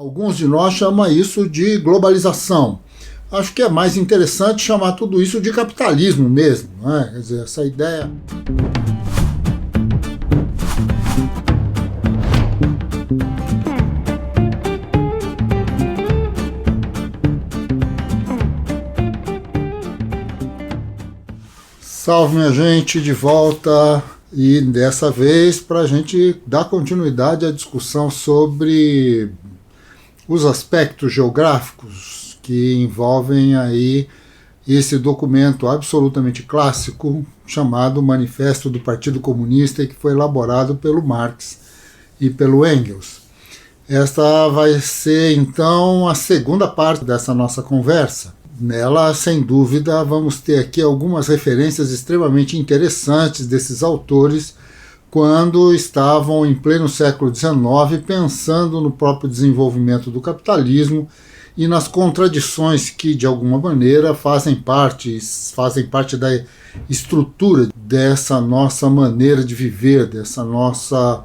Alguns de nós chamam isso de globalização. Acho que é mais interessante chamar tudo isso de capitalismo mesmo, né? Quer dizer, essa ideia. Salve, minha gente, de volta, e dessa vez para a gente dar continuidade à discussão sobre os aspectos geográficos que envolvem aí esse documento absolutamente clássico chamado Manifesto do Partido Comunista, que foi elaborado pelo Marx e pelo Engels. Esta vai ser então a segunda parte dessa nossa conversa. Nela, sem dúvida, vamos ter aqui algumas referências extremamente interessantes desses autores quando estavam em pleno século XIX pensando no próprio desenvolvimento do capitalismo e nas contradições que, de alguma maneira, fazem parte da estrutura dessa nossa maneira de viver, dessa nossa,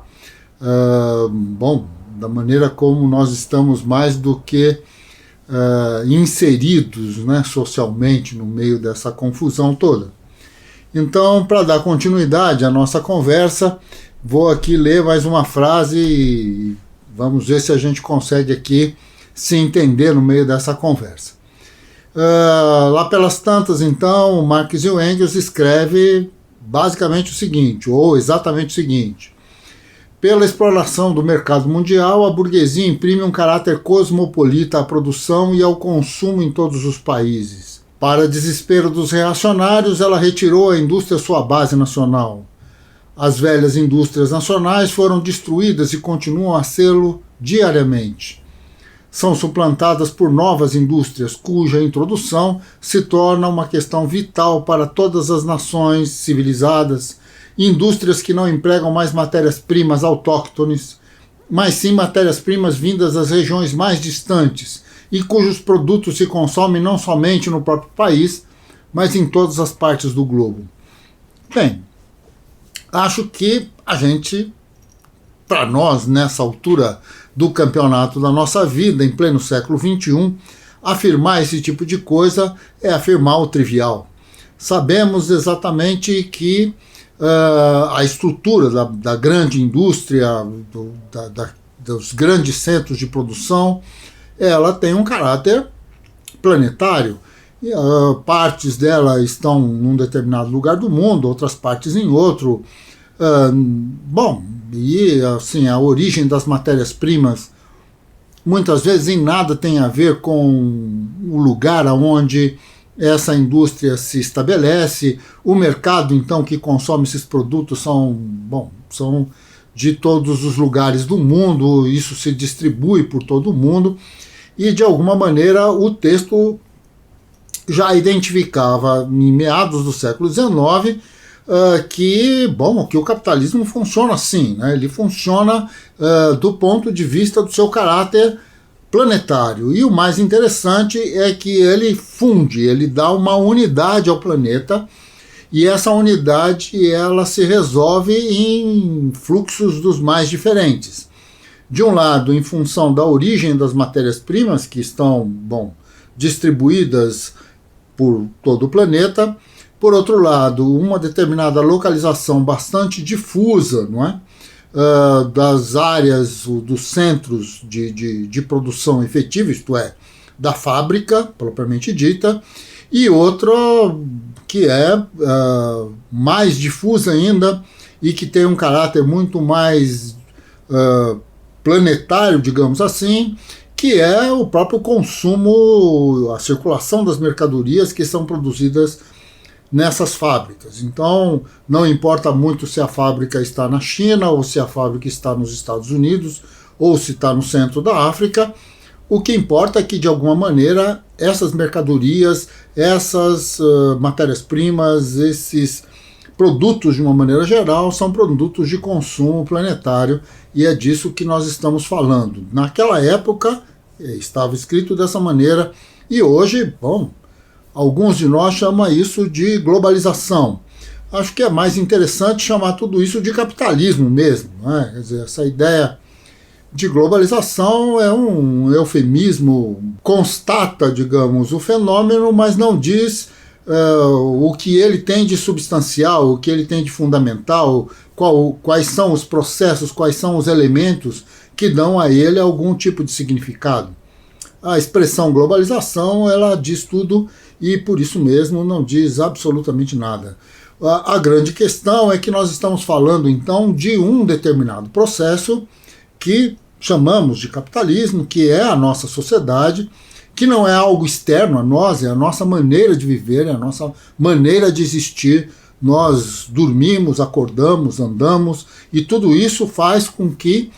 da maneira como nós estamos mais do que inseridos, né, socialmente no meio dessa confusão toda. Então, para dar continuidade à nossa conversa, vou aqui ler mais uma frase e vamos ver se a gente consegue aqui se entender no meio dessa conversa. Lá pelas tantas, então, o Marx e o Engels escreve basicamente o seguinte, ou exatamente o seguinte: pela exploração do mercado mundial, a burguesia imprime um caráter cosmopolita à produção e ao consumo em todos os países. Para desespero dos reacionários, ela retirou à indústria sua base nacional. As velhas indústrias nacionais foram destruídas e continuam a sê-lo diariamente. São suplantadas por novas indústrias, cuja introdução se torna uma questão vital para todas as nações civilizadas, indústrias que não empregam mais matérias-primas autóctones, mas sim matérias-primas vindas das regiões mais distantes e cujos produtos se consomem não somente no próprio país, mas em todas as partes do globo. Bem, acho que a gente, para nós, nessa altura do campeonato da nossa vida, em pleno século XXI, afirmar esse tipo de coisa é afirmar o trivial. Sabemos exatamente que a estrutura da grande indústria, dos grandes centros de produção, ela tem um caráter planetário. E, partes dela estão num determinado lugar do mundo, outras partes em outro. E assim, a origem das matérias-primas muitas vezes em nada tem a ver com o lugar onde essa indústria se estabelece. O mercado, então, que consome esses produtos são de todos os lugares do mundo, isso se distribui por todo o mundo, e de alguma maneira o texto já identificava em meados do século XIX que o capitalismo funciona assim, né? Ele funciona do ponto de vista do seu caráter planetário. E o mais interessante é que ele dá uma unidade ao planeta, e essa unidade ela se resolve em fluxos dos mais diferentes. De um lado, em função da origem das matérias-primas, que estão distribuídas por todo o planeta. Por outro lado, uma determinada localização bastante difusa, não é? Das áreas, dos centros de produção efetiva, isto é, da fábrica, propriamente dita, e outra que é mais difusa ainda e que tem um caráter muito mais planetário, digamos assim, que é o próprio consumo, a circulação das mercadorias que são produzidas nessas fábricas. Então, não importa muito se a fábrica está na China, ou se a fábrica está nos Estados Unidos, ou se está no centro da África. O que importa é que, de alguma maneira, essas mercadorias, essas matérias-primas, esses produtos, de uma maneira geral, são produtos de consumo planetário, e é disso que nós estamos falando. Naquela época, estava escrito dessa maneira, e hoje, alguns de nós chamam isso de globalização. Acho que é mais interessante chamar tudo isso de capitalismo mesmo, né? Quer dizer, essa ideia de globalização é um eufemismo, constata, digamos, o fenômeno, mas não diz o que ele tem de substancial, o que ele tem de fundamental, quais são os processos, quais são os elementos que dão a ele algum tipo de significado. A expressão globalização, ela diz tudo e por isso mesmo não diz absolutamente nada. A grande questão é que nós estamos falando então de um determinado processo que chamamos de capitalismo, que é a nossa sociedade, que não é algo externo a nós, é a nossa maneira de viver, é a nossa maneira de existir. Nós dormimos, acordamos, andamos, e tudo isso faz com que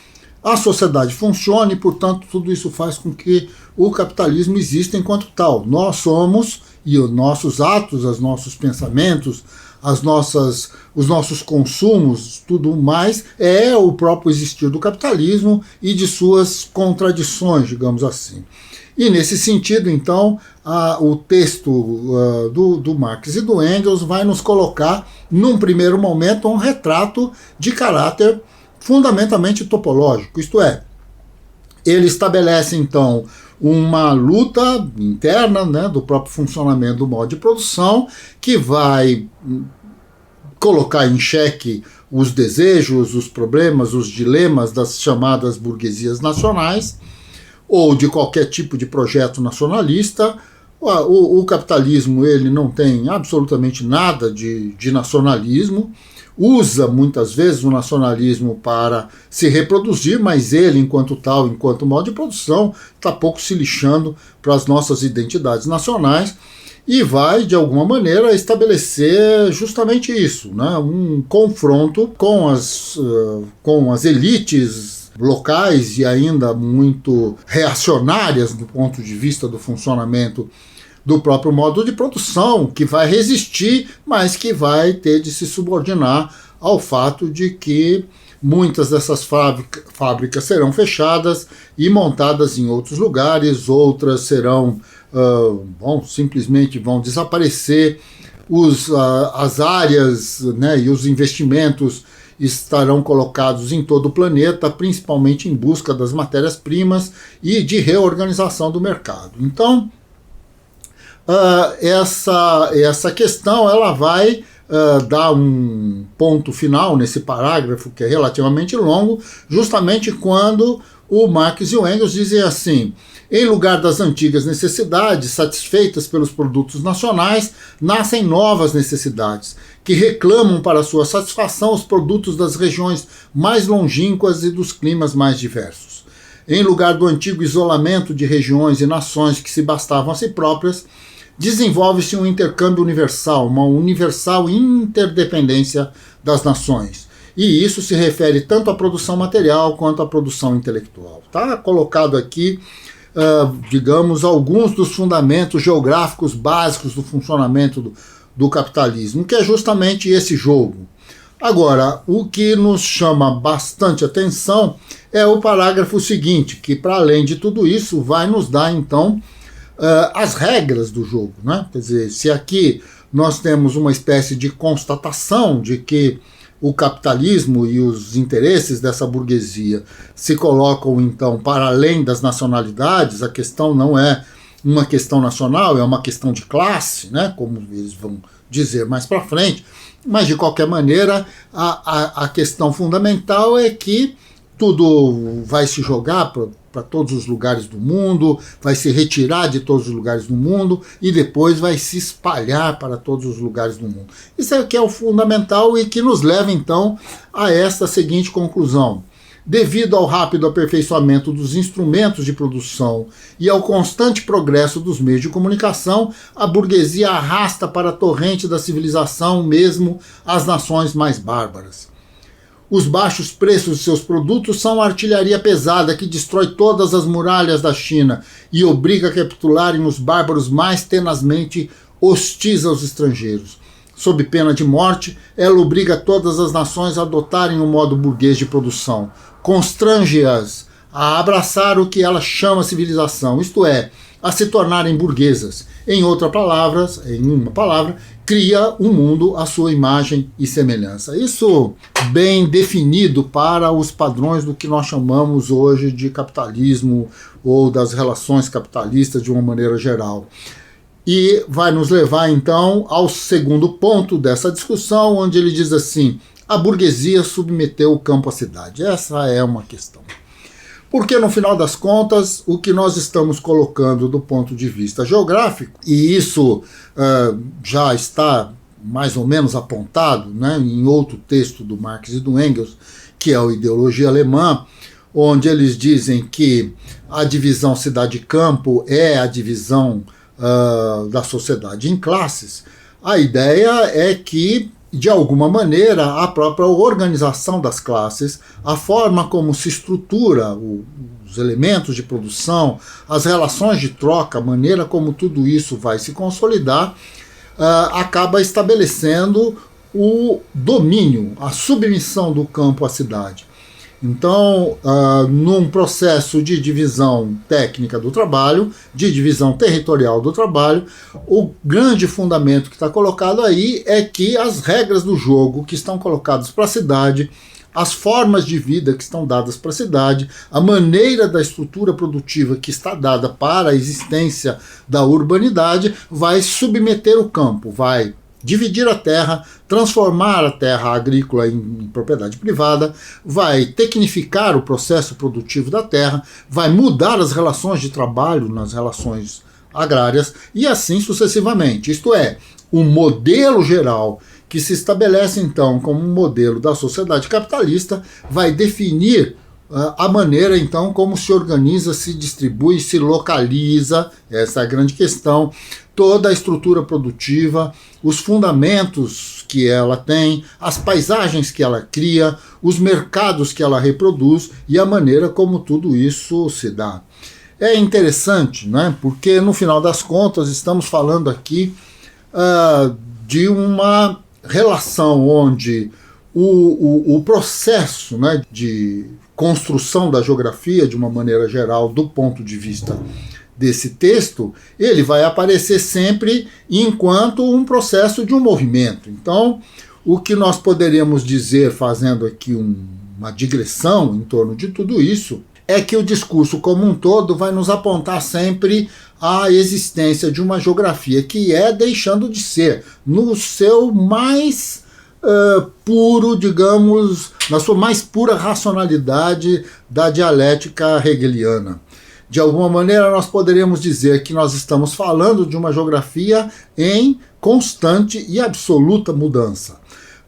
a sociedade funcione, e, portanto, tudo isso faz com que o capitalismo exista enquanto tal. Nós somos, e os nossos atos, os nossos pensamentos, os nossos consumos, tudo mais, é o próprio existir do capitalismo e de suas contradições, digamos assim. E nesse sentido, então, o texto do Marx e do Engels vai nos colocar, num primeiro momento, um retrato de caráter fundamentalmente topológico, isto é, ele estabelece, então, uma luta interna, né, do próprio funcionamento do modo de produção, que vai colocar em xeque os desejos, os problemas, os dilemas das chamadas burguesias nacionais, ou de qualquer tipo de projeto nacionalista. O capitalismo ele não tem absolutamente nada de nacionalismo, usa muitas vezes o nacionalismo para se reproduzir, mas ele, enquanto tal, enquanto modo de produção, está pouco se lixando para as nossas identidades nacionais e vai, de alguma maneira, estabelecer justamente isso, né? Um confronto com as elites locais e ainda muito reacionárias do ponto de vista do funcionamento do próprio modo de produção, que vai resistir, mas que vai ter de se subordinar ao fato de que muitas dessas fábricas serão fechadas e montadas em outros lugares, outras serão, simplesmente vão desaparecer, as áreas, né, e os investimentos estarão colocados em todo o planeta, principalmente em busca das matérias-primas e de reorganização do mercado. Então, essa questão ela vai dar um ponto final nesse parágrafo, que é relativamente longo, justamente quando o Marx e o Engels dizem assim: em lugar das antigas necessidades satisfeitas pelos produtos nacionais, nascem novas necessidades, que reclamam para sua satisfação os produtos das regiões mais longínquas e dos climas mais diversos. Em lugar do antigo isolamento de regiões e nações que se bastavam a si próprias, desenvolve-se um intercâmbio universal, uma universal interdependência das nações. E isso se refere tanto à produção material quanto à produção intelectual. Está colocado aqui, digamos, alguns dos fundamentos geográficos básicos do funcionamento do capitalismo, que é justamente esse jogo. Agora, o que nos chama bastante atenção é o parágrafo seguinte, que, para além de tudo isso, vai nos dar, então, as regras do jogo, né? Quer dizer, se aqui nós temos uma espécie de constatação de que o capitalismo e os interesses dessa burguesia se colocam, então, para além das nacionalidades, a questão não é uma questão nacional, é uma questão de classe, né? Como eles vão dizer mais para frente, mas, de qualquer maneira, a questão fundamental é que tudo vai se jogar para todos os lugares do mundo, vai se retirar de todos os lugares do mundo e depois vai se espalhar para todos os lugares do mundo. Isso é que é o fundamental e que nos leva, então, a esta seguinte conclusão. Devido ao rápido aperfeiçoamento dos instrumentos de produção e ao constante progresso dos meios de comunicação, a burguesia arrasta para a torrente da civilização mesmo as nações mais bárbaras. Os baixos preços de seus produtos são a artilharia pesada que destrói todas as muralhas da China e obriga a capitularem os bárbaros mais tenazmente hostis aos estrangeiros. Sob pena de morte, ela obriga todas as nações a adotarem o modo burguês de produção, constrange-as a abraçar o que ela chama civilização, isto é, a se tornarem burguesas. Em uma palavra, cria um mundo à sua imagem e semelhança. Isso bem definido para os padrões do que nós chamamos hoje de capitalismo ou das relações capitalistas de uma maneira geral. E vai nos levar então ao segundo ponto dessa discussão, onde ele diz assim: a burguesia submeteu o campo à cidade. Essa é uma questão. Porque, no final das contas, o que nós estamos colocando do ponto de vista geográfico, e isso já está mais ou menos apontado, né, em outro texto do Marx e do Engels, que é o Ideologia Alemã, onde eles dizem que a divisão cidade-campo é a divisão da sociedade em classes. A ideia é que, de alguma maneira, a própria organização das classes, a forma como se estrutura os elementos de produção, as relações de troca, a maneira como tudo isso vai se consolidar, acaba estabelecendo o domínio, a submissão do campo à cidade. Então, num processo de divisão técnica do trabalho, de divisão territorial do trabalho, o grande fundamento que está colocado aí é que as regras do jogo que estão colocadas para a cidade, as formas de vida que estão dadas para a cidade, a maneira da estrutura produtiva que está dada para a existência da urbanidade, vai submeter o campo, vai dividir a terra, transformar a terra agrícola em propriedade privada, vai tecnificar o processo produtivo da terra, vai mudar as relações de trabalho nas relações agrárias e assim sucessivamente. Isto é, o modelo geral que se estabelece então como um modelo da sociedade capitalista vai definir a maneira então como se organiza, se distribui, se localiza, essa é a grande questão, toda a estrutura produtiva, os fundamentos que ela tem, as paisagens que ela cria, os mercados que ela reproduz e a maneira como tudo isso se dá. É interessante, né? Porque no final das contas estamos falando aqui de uma relação onde o processo, né, de construção da geografia de uma maneira geral do ponto de vista desse texto, ele vai aparecer sempre enquanto um processo de um movimento. Então, o que nós poderíamos dizer, fazendo aqui uma digressão em torno de tudo isso, é que o discurso como um todo vai nos apontar sempre a existência de uma geografia que é deixando de ser, no seu mais puro, digamos, na sua mais pura racionalidade da dialética hegeliana. De alguma maneira, nós poderíamos dizer que nós estamos falando de uma geografia em constante e absoluta mudança.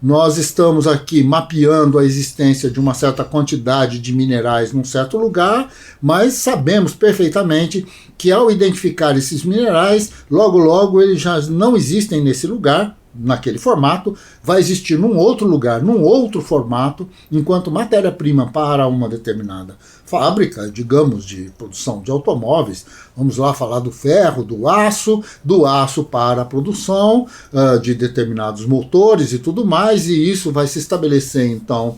Nós estamos aqui mapeando a existência de uma certa quantidade de minerais num certo lugar, mas sabemos perfeitamente que ao identificar esses minerais, logo logo eles já não existem nesse lugar, naquele formato, vai existir num outro lugar, num outro formato, enquanto matéria-prima para uma determinada fábrica, digamos, de produção de automóveis, vamos lá falar do ferro, do aço para a produção de determinados motores e tudo mais, e isso vai se estabelecer, então,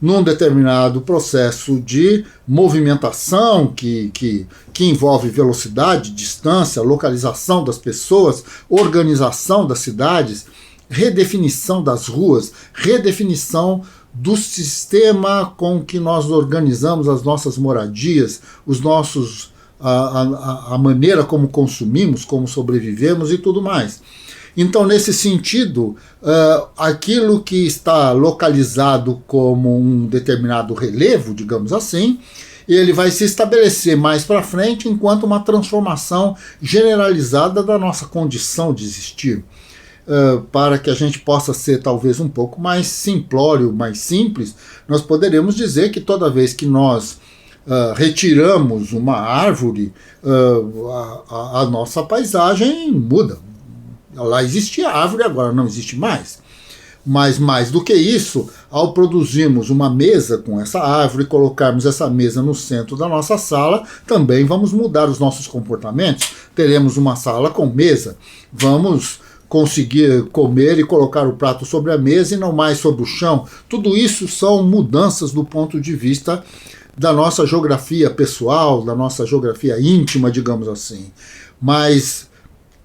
num determinado processo de movimentação que envolve velocidade, distância, localização das pessoas, organização das cidades, redefinição das ruas, redefinição do sistema com que nós organizamos as nossas moradias, a maneira como consumimos, como sobrevivemos e tudo mais. Então, nesse sentido, aquilo que está localizado como um determinado relevo, digamos assim, ele vai se estabelecer mais para frente enquanto uma transformação generalizada da nossa condição de existir. Para que a gente possa ser talvez um pouco mais simplório, mais simples, nós poderemos dizer que toda vez que nós retiramos uma árvore, a nossa paisagem muda. Lá existia árvore, agora não existe mais. Mas mais do que isso, ao produzirmos uma mesa com essa árvore e colocarmos essa mesa no centro da nossa sala, também vamos mudar os nossos comportamentos. Teremos uma sala com mesa, vamos conseguir comer e colocar o prato sobre a mesa e não mais sobre o chão. Tudo isso são mudanças do ponto de vista da nossa geografia pessoal, da nossa geografia íntima, digamos assim. Mas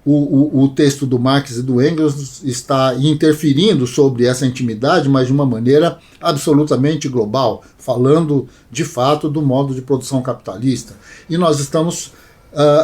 o texto do Marx e do Engels está interferindo sobre essa intimidade, mas de uma maneira absolutamente global, falando de fato do modo de produção capitalista. E nós estamos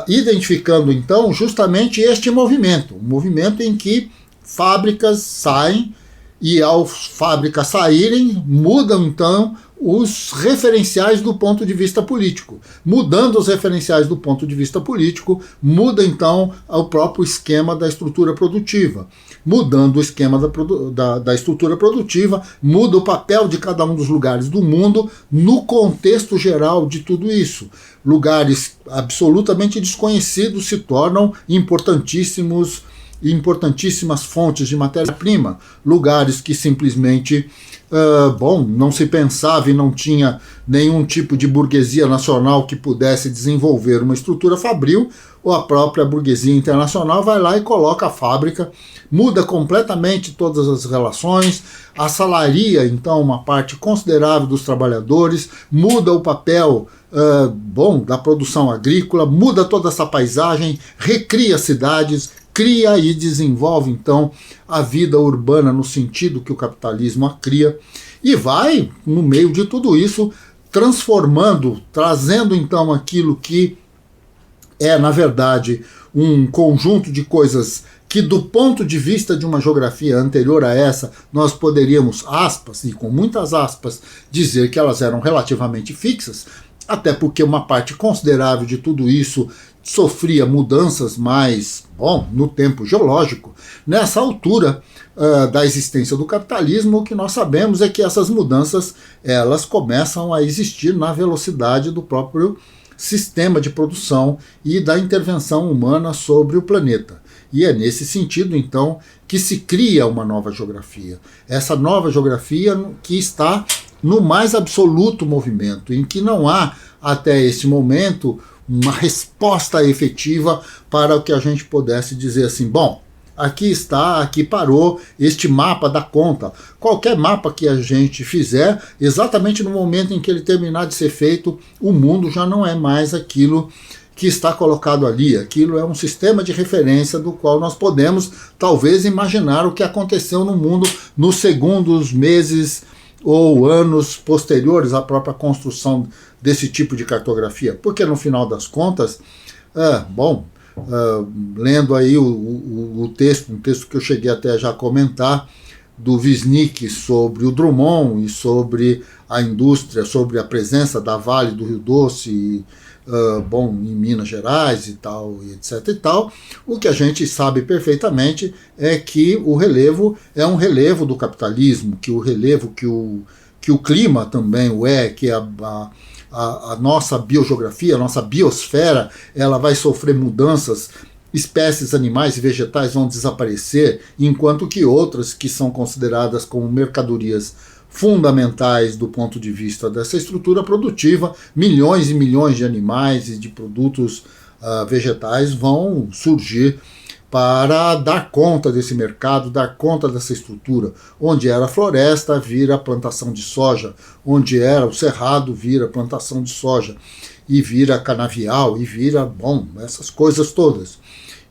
identificando então justamente este movimento, um movimento em que fábricas saem e, ao fábricas saírem, mudam então os referenciais do ponto de vista político. Mudando os referenciais do ponto de vista político, muda então o próprio esquema da estrutura produtiva. Mudando o esquema da estrutura produtiva, muda o papel de cada um dos lugares do mundo no contexto geral de tudo isso. Lugares absolutamente desconhecidos se tornam importantíssimas fontes de matéria-prima, lugares que simplesmente não se pensava e não tinha nenhum tipo de burguesia nacional que pudesse desenvolver uma estrutura fabril, ou a própria burguesia internacional vai lá e coloca a fábrica, muda completamente todas as relações, assalaria então uma parte considerável dos trabalhadores, muda o papel da produção agrícola, muda toda essa paisagem, recria cidades, cria e desenvolve, então, a vida urbana no sentido que o capitalismo a cria, e vai, no meio de tudo isso, transformando, trazendo, então, aquilo que é, na verdade, um conjunto de coisas que, do ponto de vista de uma geografia anterior a essa, nós poderíamos, aspas, e com muitas aspas, dizer que elas eram relativamente fixas, até porque uma parte considerável de tudo isso sofria mudanças mais, no tempo geológico. Nessa altura da existência do capitalismo, o que nós sabemos é que essas mudanças elas começam a existir na velocidade do próprio sistema de produção e da intervenção humana sobre o planeta. E é nesse sentido, então, que se cria uma nova geografia. Essa nova geografia que está no mais absoluto movimento, em que não há, até esse momento, uma resposta efetiva para o que a gente pudesse dizer assim, aqui está, aqui parou, este mapa dá conta. Qualquer mapa que a gente fizer, exatamente no momento em que ele terminar de ser feito, o mundo já não é mais aquilo que está colocado ali. Aquilo é um sistema de referência do qual nós podemos, talvez, imaginar o que aconteceu no mundo nos segundos, meses ou anos posteriores à própria construção desse tipo de cartografia. Porque, no final das contas, lendo aí o texto, um texto que eu cheguei até já a comentar, do Wisnik sobre o Drummond e sobre a indústria, sobre a presença da Vale do Rio Doce, em Minas Gerais e tal, e etc. e tal, o que a gente sabe perfeitamente é que o relevo é um relevo do capitalismo, que o relevo que o clima também que a nossa biogeografia, a nossa biosfera, ela vai sofrer mudanças, espécies animais e vegetais vão desaparecer, enquanto que outras que são consideradas como mercadorias fundamentais do ponto de vista dessa estrutura produtiva, milhões e milhões de animais e de produtos vegetais vão surgir para dar conta desse mercado, dar conta dessa estrutura. Onde era floresta, vira plantação de soja. Onde era o cerrado, vira plantação de soja. E vira canavial, e vira, essas coisas todas.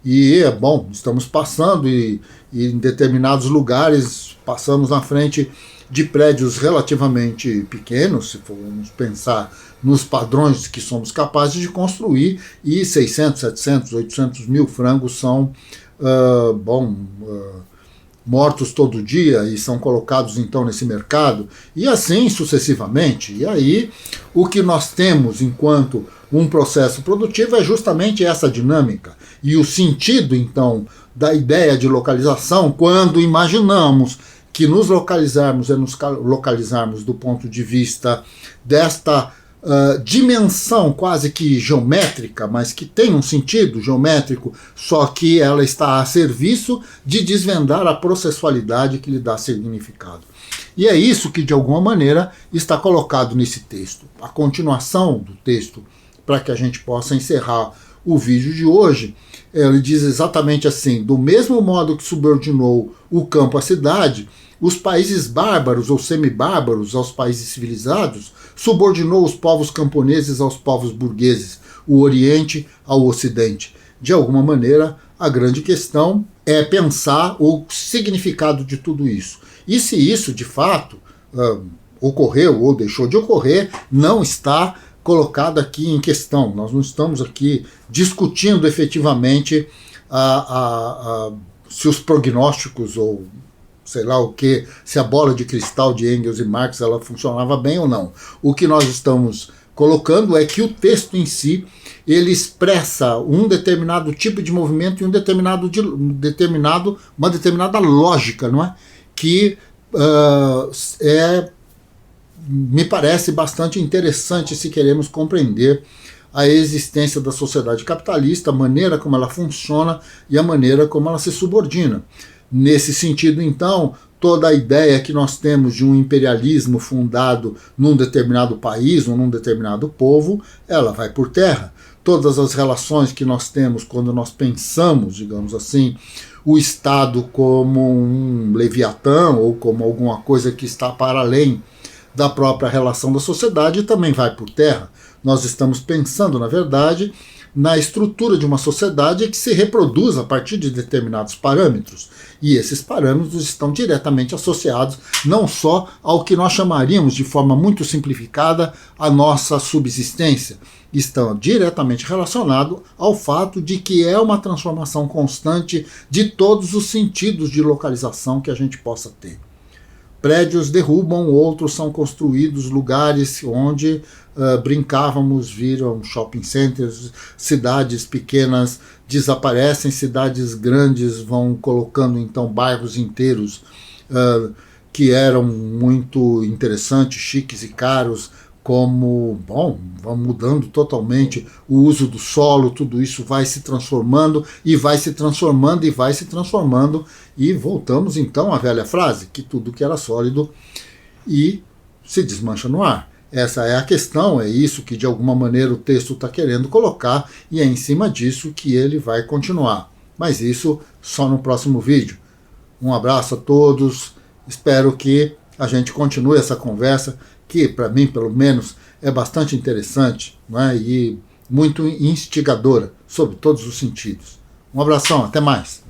E, estamos passando, e em determinados lugares, passamos na frente de prédios relativamente pequenos, se formos pensar nos padrões que somos capazes de construir, e 600, 700, 800 mil frangos são mortos todo dia e são colocados então nesse mercado, e assim sucessivamente. E aí o que nós temos enquanto um processo produtivo é justamente essa dinâmica. E o sentido então da ideia de localização, quando imaginamos que nos localizarmos é nos localizarmos do ponto de vista desta dimensão quase que geométrica, mas que tem um sentido geométrico, só que ela está a serviço de desvendar a processualidade que lhe dá significado. E é isso que, de alguma maneira, está colocado nesse texto. A continuação do texto, para que a gente possa encerrar o vídeo de hoje, ele diz exatamente assim: do mesmo modo que subordinou o campo à cidade, os países bárbaros ou semibárbaros aos países civilizados, subordinou os povos camponeses aos povos burgueses, o Oriente ao Ocidente. De alguma maneira, a grande questão é pensar o significado de tudo isso. E se isso, de fato, ocorreu ou deixou de ocorrer, não está colocado aqui em questão. Nós não estamos aqui discutindo efetivamente se os prognósticos ou sei lá o que, se a bola de cristal de Engels e Marx ela funcionava bem ou não. O que nós estamos colocando é que o texto em si ele expressa um determinado tipo de movimento e uma determinada lógica, não é? Que me parece bastante interessante se queremos compreender a existência da sociedade capitalista, a maneira como ela funciona e a maneira como ela se subordina. Nesse sentido, então, toda a ideia que nós temos de um imperialismo fundado num determinado país ou num determinado povo, ela vai por terra. Todas as relações que nós temos quando nós pensamos, digamos assim, o Estado como um leviatã ou como alguma coisa que está para além da própria relação da sociedade também vai por terra. Nós estamos pensando, na verdade, na estrutura de uma sociedade que se reproduz a partir de determinados parâmetros. E esses parâmetros estão diretamente associados não só ao que nós chamaríamos de forma muito simplificada a nossa subsistência, estão diretamente relacionados ao fato de que é uma transformação constante de todos os sentidos de localização que a gente possa ter. Prédios derrubam, outros são construídos, lugares onde brincávamos viram shopping centers, cidades pequenas desaparecem, cidades grandes vão colocando então bairros inteiros que eram muito interessantes, chiques e caros, como, vão mudando totalmente o uso do solo, tudo isso vai se transformando e vai se transformando e vai se transformando, e voltamos então à velha frase, que tudo que era sólido e se desmancha no ar. Essa é a questão, é isso que de alguma maneira o texto está querendo colocar e é em cima disso que ele vai continuar. Mas isso só no próximo vídeo. Um abraço a todos, espero que a gente continue essa conversa, que para mim, pelo menos, é bastante interessante, não é? E muito instigadora, sob todos os sentidos. Um abração, até mais!